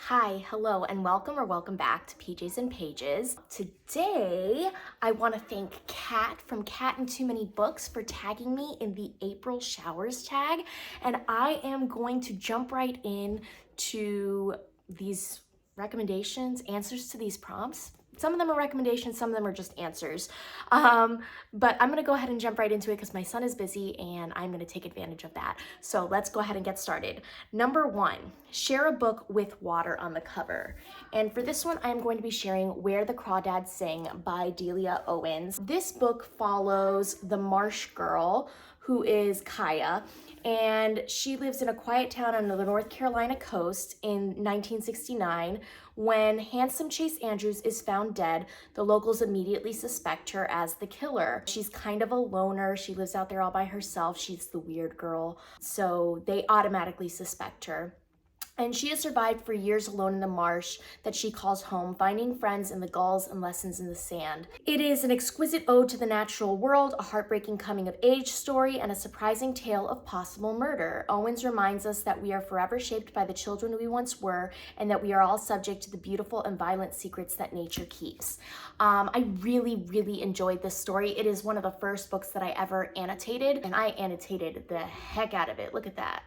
Hi, hello, and welcome back to PJs and Pages. Today, I want to thank Kat from Cat and Too Many Books for tagging me in the April Showers tag, and I am going to jump right in to these recommendations, answers to these prompts. Some of them are recommendations, some of them are just answers. But I'm gonna go ahead and jump right into it because my son is busy and I'm gonna take advantage of that. So let's go ahead and get started. Number one, share a book with water on the cover. And for this one, I'm going to be sharing Where the Crawdads Sing by Delia Owens. This book follows the marsh girl who is Kaya, and she lives in a quiet town on the North Carolina coast in 1969. When handsome Chase Andrews is found dead, the locals immediately suspect her as the killer. She's kind of a loner. She lives out there all by herself. She's the weird girl, so they automatically suspect her. And she has survived for years alone in the marsh that she calls home, finding friends in the gulls and lessons in the sand. It is an exquisite ode to the natural world, a heartbreaking coming-of-age story, and a surprising tale of possible murder. Owens reminds us that we are forever shaped by the children we once were, and that we are all subject to the beautiful and violent secrets that nature keeps. I really enjoyed this story. It is one of the first books that I ever annotated, and I annotated the heck out of it. Look at that.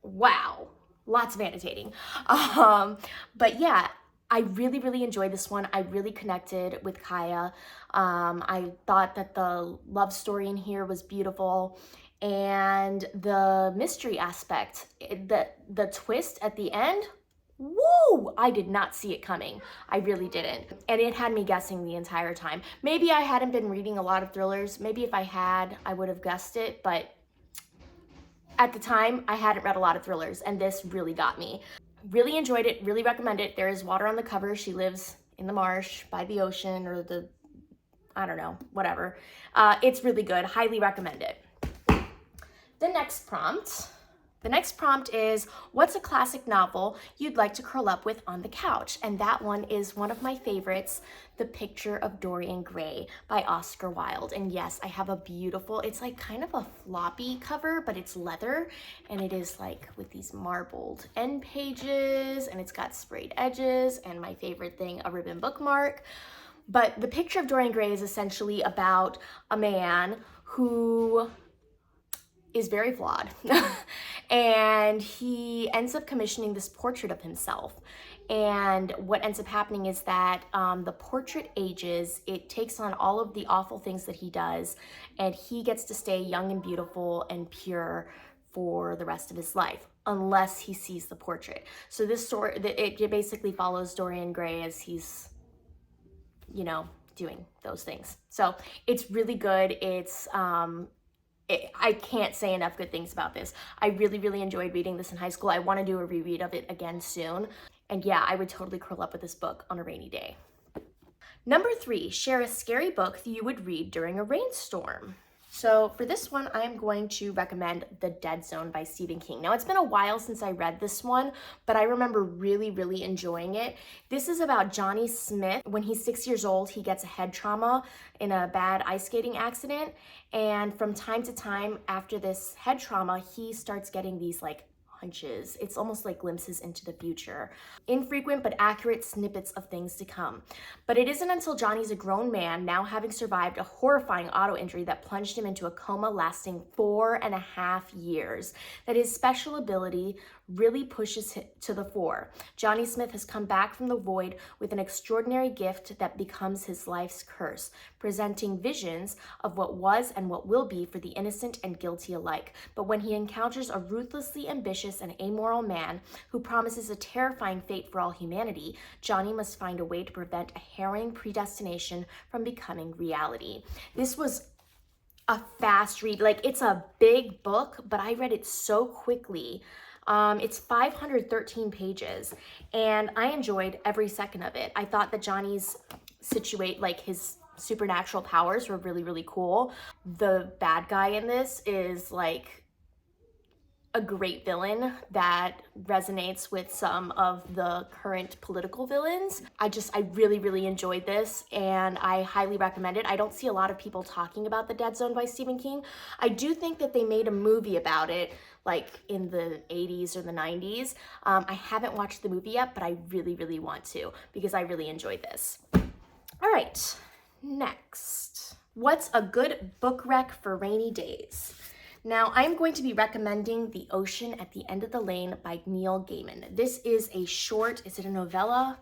Wow, lots of annotating. But yeah, I really enjoyed this one. I really connected with Kaya. I thought that the love story in here was beautiful, and the mystery aspect, the twist at the end, woo! I did not see it coming. I really didn't. And it had me guessing the entire time. Maybe I hadn't been reading a lot of thrillers. Maybe if I had, I would have guessed it, but at the time, I hadn't read a lot of thrillers, and this really got me. Really enjoyed it, really recommend it. There is water on the cover. She lives in the marsh by the ocean or I don't know, whatever. It's really good, highly recommend it. The next prompt is, what's a classic novel you'd like to curl up with on the couch? And that one is one of my favorites, The Picture of Dorian Gray by Oscar Wilde. And yes, I have a beautiful, it's like kind of a floppy cover, but it's leather, and it is like with these marbled end pages, and it's got sprayed edges, and my favorite thing, a ribbon bookmark. But The Picture of Dorian Gray is essentially about a man who is very flawed. And he ends up commissioning this portrait of himself. And what ends up happening is that the portrait ages, it takes on all of the awful things that he does, and he gets to stay young and beautiful and pure for the rest of his life, unless he sees the portrait. So this story, it basically follows Dorian Gray as he's, doing those things. So it's really good. I can't say enough good things about this. I really enjoyed reading this in high school. I want to do a reread of it again soon. And yeah, I would totally curl up with this book on a rainy day. Number 3, share a scary book that you would read during a rainstorm. So for this one, I am going to recommend The Dead Zone by Stephen King. Now, it's been a while since I read this one, but I remember really enjoying it. This is about Johnny Smith. When he's 6 years old, he gets a head trauma in a bad ice skating accident. And from time to time after this head trauma, he starts getting these hunches. It's almost like glimpses into the future. Infrequent but accurate snippets of things to come. But it isn't until Johnny's a grown man, now having survived a horrifying auto injury that plunged him into a coma lasting 4.5 years, that his special ability really pushes him to the fore. Johnny Smith has come back from the void with an extraordinary gift that becomes his life's curse, presenting visions of what was and what will be for the innocent and guilty alike. But when he encounters a ruthlessly ambitious and amoral man who promises a terrifying fate for all humanity, Johnny must find a way to prevent a harrowing predestination from becoming reality. This was a fast read. It's a big book, but I read it so quickly. It's 513 pages, and I enjoyed every second of it. I thought that Johnny's his supernatural powers were really cool. The bad guy in this is a great villain that resonates with some of the current political villains. I really, really enjoyed this and I highly recommend it. I don't see a lot of people talking about The Dead Zone by Stephen King. I do think that they made a movie about it like in the 80s or the 90s. I haven't watched the movie yet, but I really, really want to because I really enjoyed this. All right, next. What's a good book rec for rainy days? Now, I'm going to be recommending The Ocean at the End of the Lane by Neil Gaiman. This is a short, is it a novella?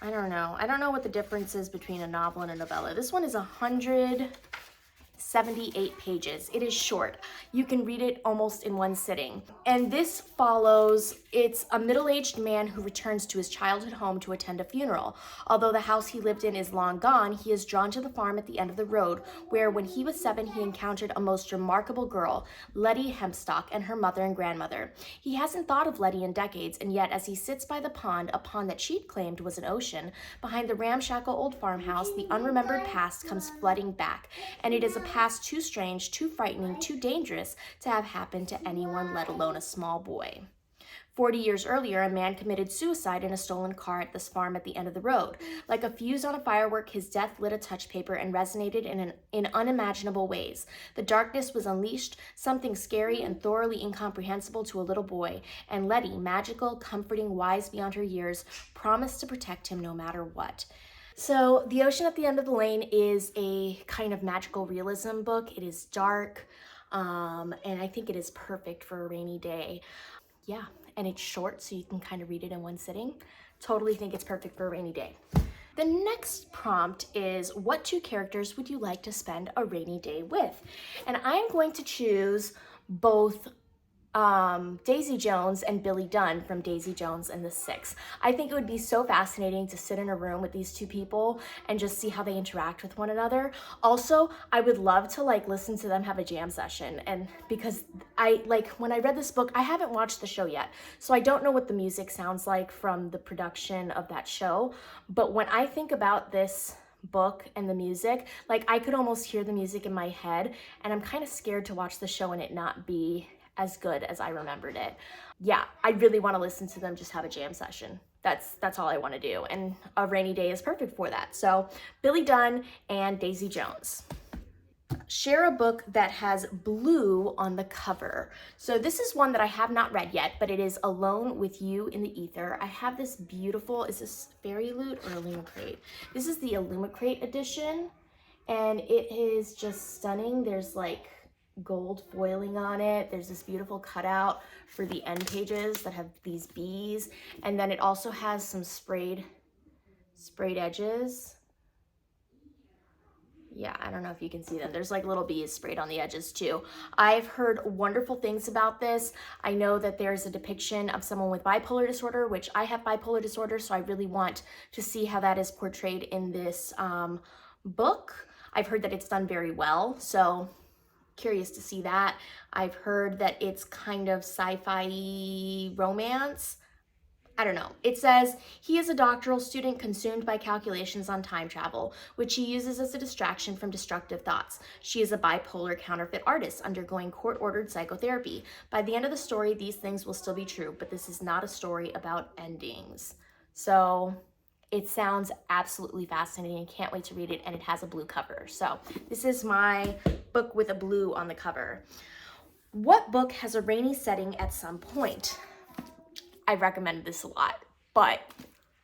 I don't know. I don't know what the difference is between a novel and a novella. This one is 178 pages. It is short. You can read it almost in one sitting. And this follows, it's a middle-aged man who returns to his childhood home to attend a funeral. Although the house he lived in is long gone, he is drawn to the farm at the end of the road, where when he was 7, he encountered a most remarkable girl, Letty Hempstock, and her mother and grandmother. He hasn't thought of Letty in decades, and yet as he sits by the pond, a pond that she'd claimed was an ocean, behind the ramshackle old farmhouse, the unremembered past comes flooding back, and it is a past too strange, too frightening, too dangerous to have happened to anyone, let alone a small boy. 40 years earlier, a man committed suicide in a stolen car at this farm at the end of the road. Like a fuse on a firework, his death lit a touch paper and resonated in unimaginable ways. The darkness was unleashed, something scary and thoroughly incomprehensible to a little boy, and Letty, magical, comforting, wise beyond her years, promised to protect him no matter what. So The Ocean at the End of the Lane is a kind of magical realism book. It is dark, and I think it is perfect for a rainy day. Yeah, and it's short, so you can kind of read it in one sitting. Totally think it's perfect for a rainy day. The next prompt is, what 2 characters would you like to spend a rainy day with? And I'm going to choose both Daisy Jones and Billy Dunn from Daisy Jones and the Six. I think it would be so fascinating to sit in a room with these 2 people and just see how they interact with one another. Also, I would love to like listen to them have a jam session, and because when I read this book, I haven't watched the show yet, so I don't know what the music sounds like from the production of that show, but when I think about this book and the music, like I could almost hear the music in my head, and I'm kind of scared to watch the show and it not be as good as I remembered it. Yeah, I really want to listen to them just have a jam session. That's all I want to do, and a rainy day is perfect for that. So Billy Dunn and Daisy Jones. Share a book that has blue on the cover. So this is one that I have not read yet, but it is Alone with You in the Ether. I have this beautiful, is this Fairy Loot or Illumicrate? This is the Illumicrate edition, and it is just stunning. There's like gold foiling on it. There's this beautiful cutout for the end pages that have these bees, and then it also has some sprayed edges. Yeah, I don't know if you can see them. There's like little bees sprayed on the edges too. I've heard wonderful things about this. I know that there's a depiction of someone with bipolar disorder, which I have bipolar disorder, so I really want to see how that is portrayed in this book. I've heard that it's done very well, so curious to see that. I've heard that it's kind of sci-fi romance. I don't know. It says, he is a doctoral student consumed by calculations on time travel, which he uses as a distraction from destructive thoughts. She is a bipolar counterfeit artist undergoing court-ordered psychotherapy. By the end of the story, these things will still be true, but this is not a story about endings. So it sounds absolutely fascinating. I can't wait to read it, and it has a blue cover. So this is my book with a blue on the cover. What book has a rainy setting at some point? I've recommended this a lot, but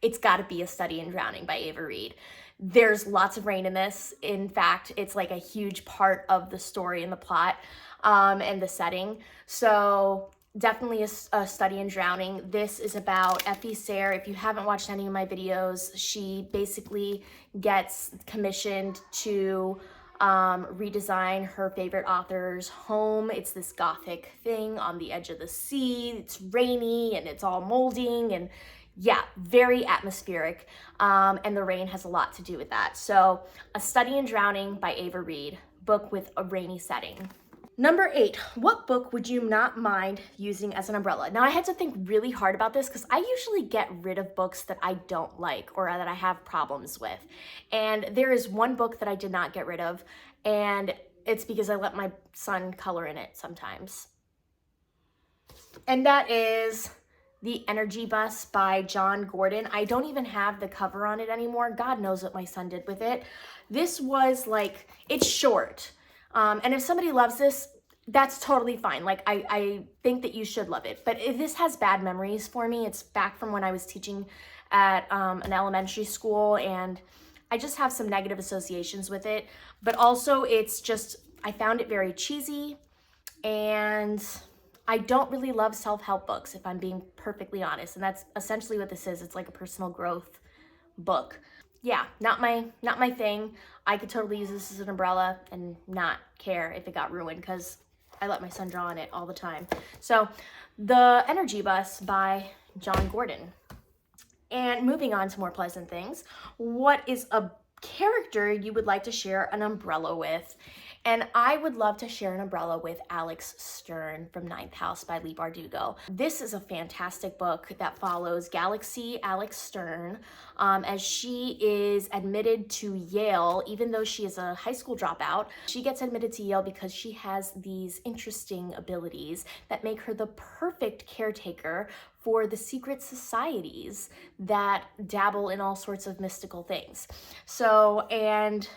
it's got to be A Study in Drowning by Ava Reid. There's lots of rain in this. In fact, it's like a huge part of the story and the plot and the setting. So definitely a Study in Drowning. This is about Effie Sayre. If you haven't watched any of my videos, she basically gets commissioned to redesign her favorite author's home. It's this gothic thing on the edge of the sea. It's rainy and it's all molding, and yeah, very atmospheric. And the rain has a lot to do with that. So A Study in Drowning by Ava Reid, book with a rainy setting. Number 8, what book would you not mind using as an umbrella? Now I had to think really hard about this because I usually get rid of books that I don't like or that I have problems with. And there is one book that I did not get rid of, and it's because I let my son color in it sometimes. And that is The Energy Bus by John Gordon. I don't even have the cover on it anymore. God knows what my son did with it. This was like, it's short. And if somebody loves this, that's totally fine. Like, I think that you should love it. But if this has bad memories for me. It's back from when I was teaching at an elementary school, and I just have some negative associations with it. But also, it's just, I found it very cheesy, and I don't really love self-help books, if I'm being perfectly honest. And that's essentially what this is. It's like a personal growth book. Yeah, not my thing. I could totally use this as an umbrella and not care if it got ruined, because I let my son draw on it all the time. So, The Energy Bus by John Gordon. And moving on to more pleasant things, what is a character you would like to share an umbrella with? And I would love to share an umbrella with Alex Stern from Ninth House by Leigh Bardugo. This is a fantastic book that follows Galaxy Alex Stern as she is admitted to Yale, even though she is a high school dropout. She gets admitted to Yale because she has these interesting abilities that make her the perfect caretaker for the secret societies that dabble in all sorts of mystical things. So, and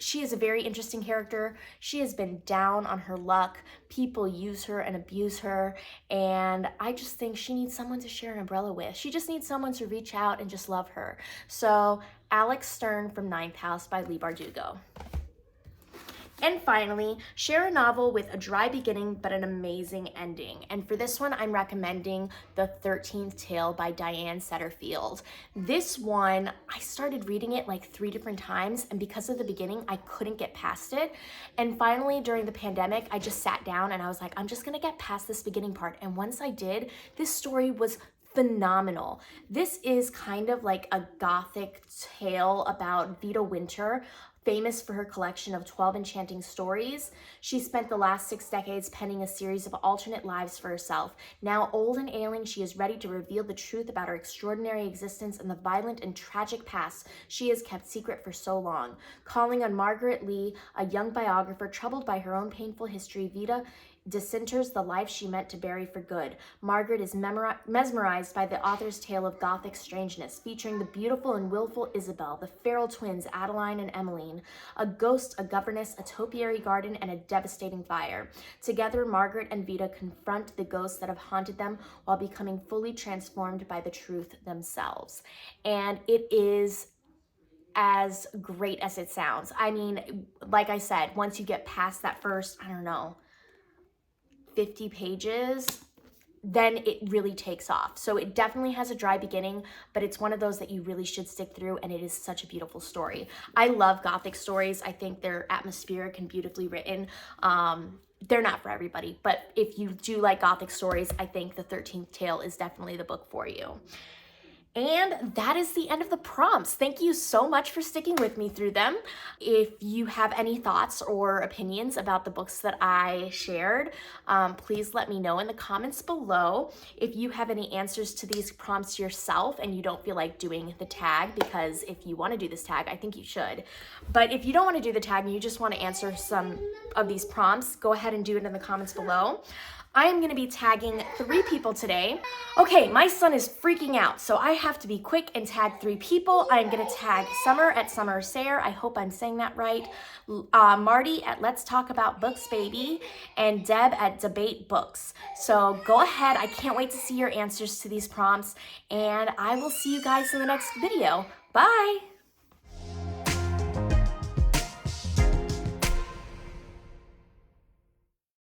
she is a very interesting character. She has been down on her luck. People use her and abuse her. And I just think she needs someone to share an umbrella with. She just needs someone to reach out and just love her. So, Alex Stern from Ninth House by Leigh Bardugo. And finally, share a novel with a dry beginning but an amazing ending. And for this one, I'm recommending The 13th Tale by Diane Setterfield. This one, I started reading it like 3 different times, and because of the beginning, I couldn't get past it. And finally, during the pandemic, I just sat down and I was like, I'm just gonna get past this beginning part. And once I did, this story was phenomenal. This is kind of like a gothic tale about Vita Winter, famous for her collection of 12 enchanting stories. She spent the last 6 decades penning a series of alternate lives for herself. Now old and ailing, she is ready to reveal the truth about her extraordinary existence and the violent and tragic past she has kept secret for so long. Calling on Margaret Lee, a young biographer troubled by her own painful history, Vita decinters the life she meant to bury for good. Margaret is mesmerized by the author's tale of gothic strangeness, featuring the beautiful and willful Isabel, the feral twins Adeline and Emmeline, a ghost, a governess, a topiary garden, and a devastating fire. Together, Margaret and Vita confront the ghosts that have haunted them while becoming fully transformed by the truth themselves. And it is as great as it sounds. I mean, like I said, once you get past that first, 50 pages, then it really takes off. So it definitely has a dry beginning, but it's one of those that you really should stick through, and it is such a beautiful story. I love Gothic stories. I think they're atmospheric and beautifully written. They're not for everybody, but if you do like Gothic stories, I think The 13th Tale is definitely the book for you. And that is the end of the prompts. Thank you so much for sticking with me through them. If you have any thoughts or opinions about the books that I shared, please let me know in the comments below. If you have any answers to these prompts yourself and you don't feel like doing the tag, because if you want to do this tag, I think you should. But if you don't want to do the tag and you just want to answer some of these prompts, go ahead and do it in the comments below. I am going to be tagging 3 people today. Okay, my son is freaking out, so I have to be quick and tag 3 people. I'm going to tag Summer at Summer Sayer. I hope I'm saying that right. Marty at Let's Talk About Books, Baby, and Deb at Debate Books. So go ahead. I can't wait to see your answers to these prompts, and I will see you guys in the next video. Bye!